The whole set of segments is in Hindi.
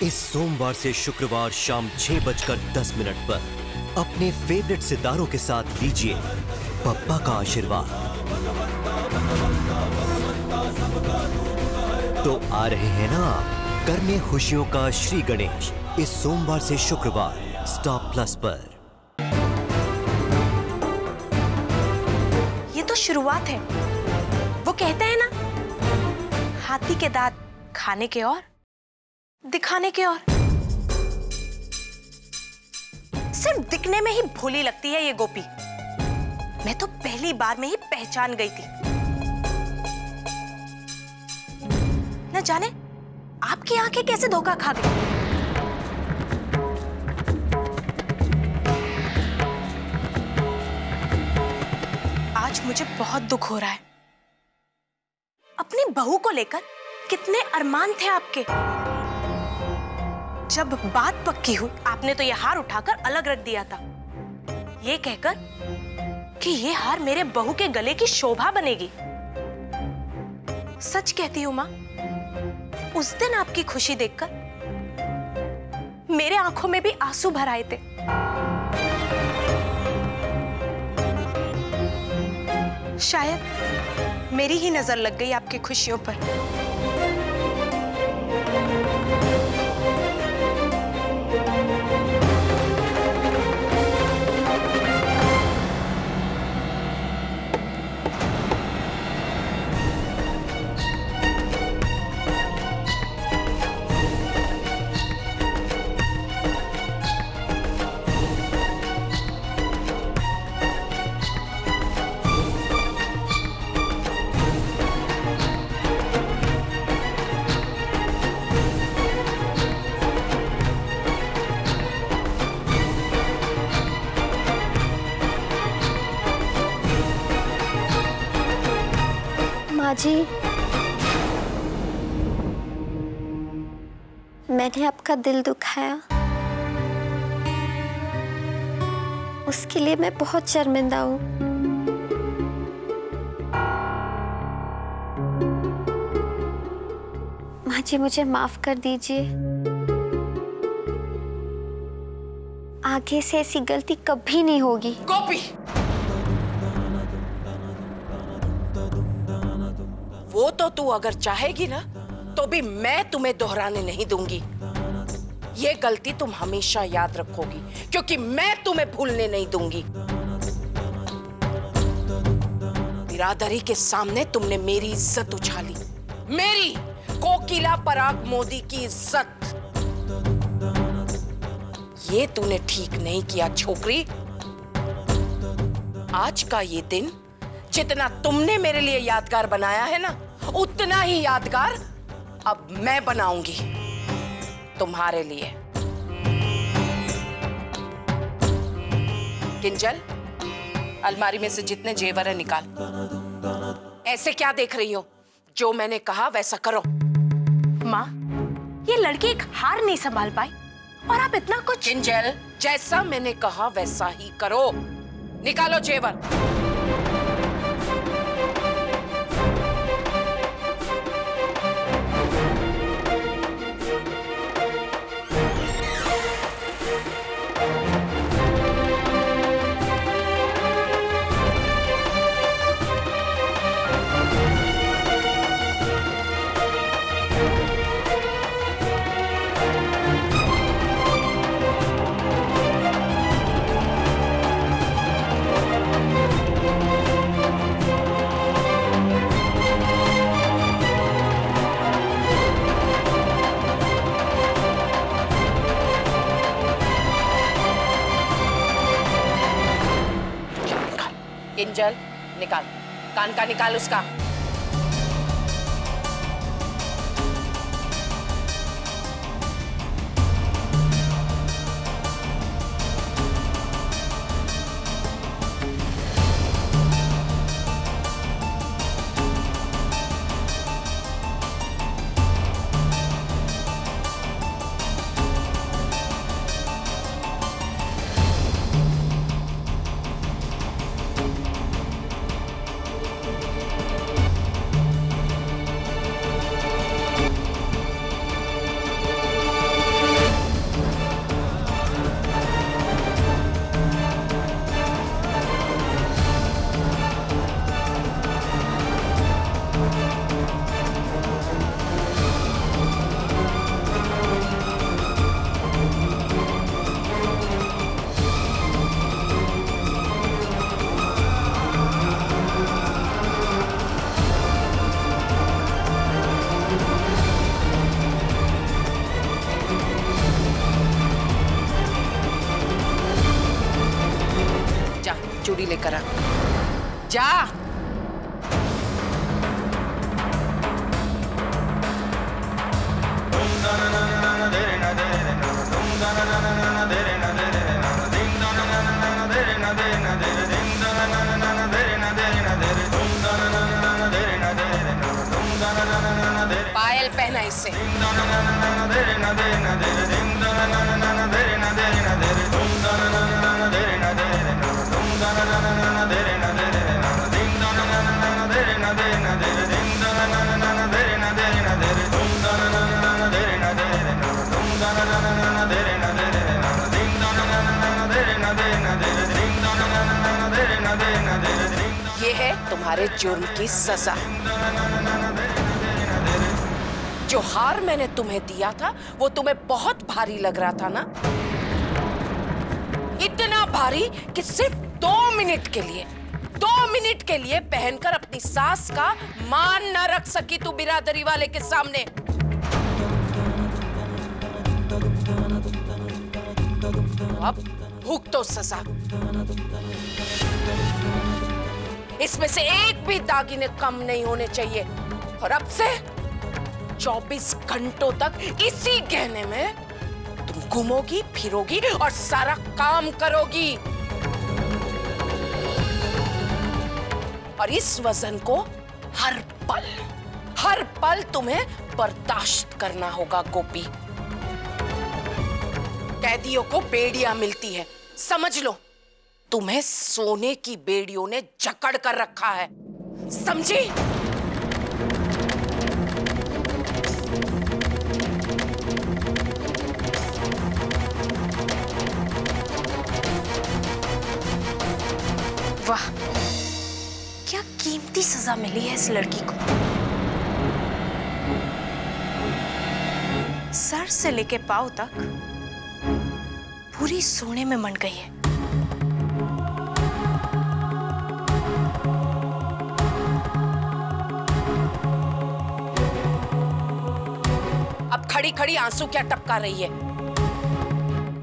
इस सोमवार से शुक्रवार शाम 6:10 पर अपने फेवरेट सितारों के साथ लीजिए पप्पा का आशीर्वाद। तो आ रहे हैं ना करने खुशियों का श्री गणेश इस सोमवार से शुक्रवार स्टार प्लस पर। ये तो शुरुआत है। वो कहते हैं ना, हाथी के दांत खाने के और दिखाने के और। सिर्फ दिखने में ही भोली लगती है ये गोपी। मैं तो पहली बार में ही पहचान गई थी। न जाने आपकी आंखें कैसे धोखा खा गई। आज मुझे बहुत दुख हो रहा है। अपनी बहू को लेकर कितने अरमान थे आपके। जब बात पक्की हुई, आपने तो ये हार उठाकर अलग रख दिया था, ये कहकर कि ये हार मेरे बहू के गले की शोभा बनेगी। सच कहती हूं मां, उस दिन आपकी खुशी देखकर मेरे आंखों में भी आंसू भर आए थे। शायद मेरी ही नजर लग गई आपकी खुशियों पर। जी, मैंने आपका दिल दुखाया, उसके लिए मैं बहुत शर्मिंदा हूँ। माँ जी, मुझे माफ कर दीजिए। आगे से ऐसी गलती कभी नहीं होगी। गोपी, वो तो तू अगर चाहेगी ना तो भी मैं तुम्हें दोहराने नहीं दूंगी। ये गलती तुम हमेशा याद रखोगी, क्योंकि मैं तुम्हें भूलने नहीं दूंगी। बिरादरी के सामने तुमने मेरी इज्जत उछाली, मेरी कोकिला पराग मोदी की इज्जत। ये तूने ठीक नहीं किया छोकरी। आज का ये दिन जितना तुमने मेरे लिए यादगार बनाया है ना, उतना ही यादगार अब मैं बनाऊंगी तुम्हारे लिए। किंजल, अलमारी में से जितने जेवर है निकाल। ऐसे क्या देख रही हो? जो मैंने कहा वैसा करो। माँ, ये लड़की एक हार नहीं संभाल पाई और आप इतना कुछ। किंजल, जैसा मैंने कहा वैसा ही करो। निकालो जेवर। किंजल, निकाल, कान का निकाल उसका। जल्दी लेकर आ। जा। पायल पहना इससे। ये है तुम्हारे जुर्म की सजा। जो हार मैंने तुम्हें दिया था वो तुम्हें बहुत भारी लग रहा था ना? इतना भारी कि सिर्फ 2 मिनट के लिए पहनकर अपनी सास का मान न रख सकी तू बिरादरी वाले के सामने। अब भुगतो सजा। इसमें से एक भी दागिने कम नहीं होने चाहिए। और अब से 24 घंटों तक इसी गहने में तुम घूमोगी फिरोगी और सारा काम करोगी। और इस वजन को हर पल तुम्हें बर्दाश्त करना होगा गोपी। कैदियों को बेड़ियां मिलती है, समझ लो। तुम्हें सोने की बेड़ियों ने जकड़ कर रखा है, समझी? वाह, क्या कीमती सजा मिली है इस लड़की को। सर से लेके पांव तक पूरी सोने में मंड गई है। अब खड़ी खड़ी आंसू क्या टपका रही है?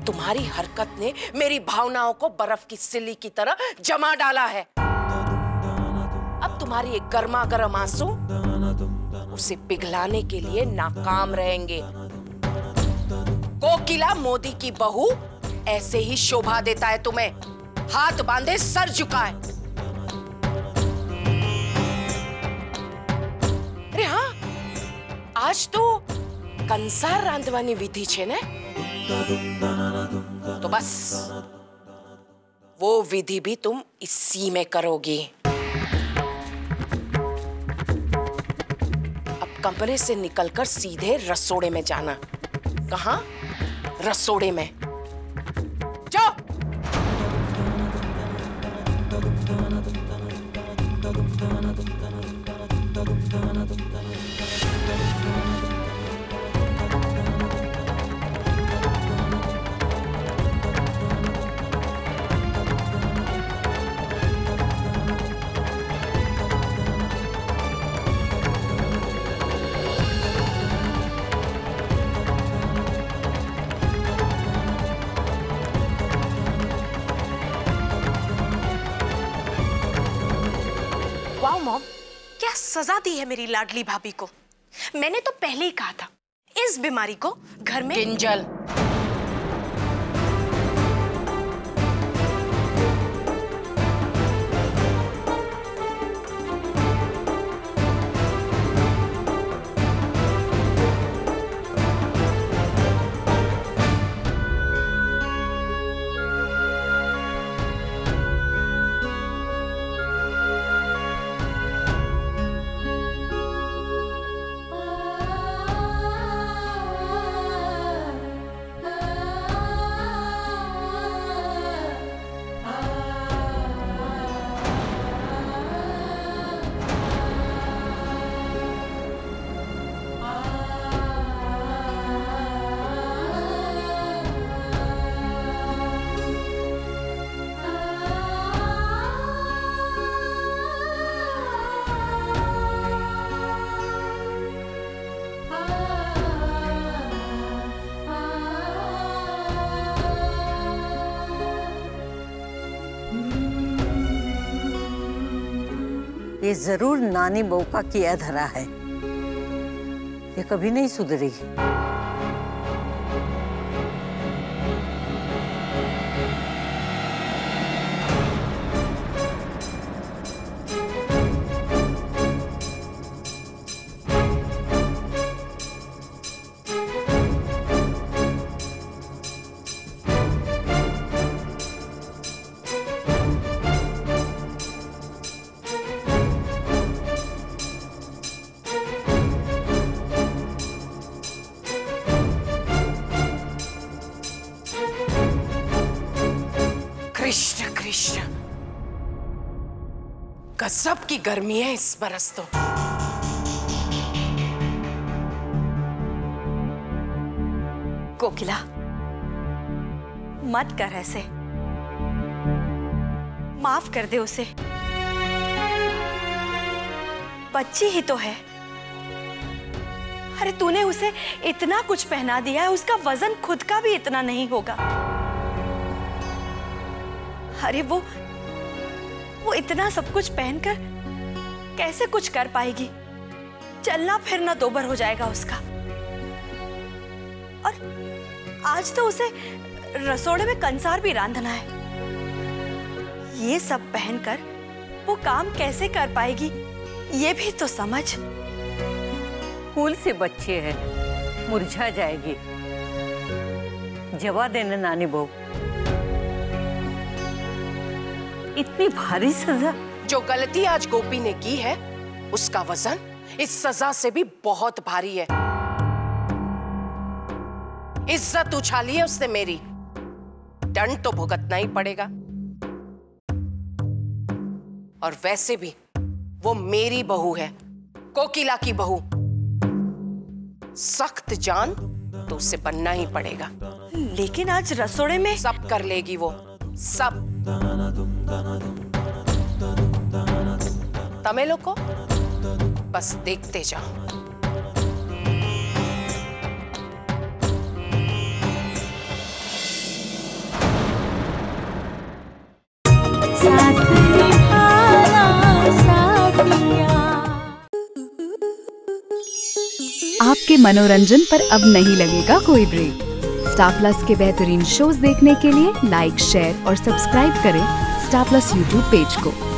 तुम्हारी हरकत ने मेरी भावनाओं को बर्फ की सिल्ली की तरह जमा डाला है। अब तुम्हारी एक गर्मा गर्म आंसू उसे पिघलाने के लिए नाकाम रहेंगे। कोकिला मोदी की बहू ऐसे ही शोभा देता है तुम्हें, हाथ बांधे सर झुकाए। अरे हाँ, आज तो कंसार रांधवानी विधि छे ने, तो बस वो विधि भी तुम इसी में करोगी। अब कमरे से निकलकर सीधे रसोड़े में जाना। कहाँ? रसोड़े में जाओ। वाओ मॉम, क्या सजा दी है मेरी लाडली भाभी को। मैंने तो पहले ही कहा था इस बीमारी को घर में। किंजल, ये जरूर नानी बहू का किया धरा है, ये कभी नहीं सुधरेगी। कृष्ण कृष्ण, गजब की गर्मी है इस बरस तो। कोकिला, मत कर ऐसे, माफ कर दे उसे, बच्ची ही तो है। अरे तूने उसे इतना कुछ पहना दिया है, उसका वजन खुद का भी इतना नहीं होगा। अरे वो इतना सब कुछ पहनकर कैसे कुछ कर पाएगी? चलना फिरना दोबर हो जाएगा उसका। और आज तो उसे रसोड़े में कंसार भी रांधना है। ये सब पहनकर वो काम कैसे कर पाएगी, ये भी तो समझ। फूल से बच्चे हैं, मुरझा जाएगी। जवा देना नानी बहू, इतनी भारी सजा। जो गलती आज गोपी ने की है, उसका वजन इस सजा से भी बहुत भारी है। इज्जत उछाली है उसने मेरी, दंड तो भुगतना ही पड़ेगा। और वैसे भी वो मेरी बहू है, कोकिला की बहू। सख्त जान तो उसे बनना ही पड़ेगा। लेकिन आज रसोड़े में सब कर लेगी वो, सब। तमे लोग को बस देखते जाओ। आपके मनोरंजन पर अब नहीं लगेगा कोई ब्रेक। स्टार प्लस के बेहतरीन शोज देखने के लिए लाइक, शेयर और सब्सक्राइब करें स्टार प्लस यूट्यूब पेज को।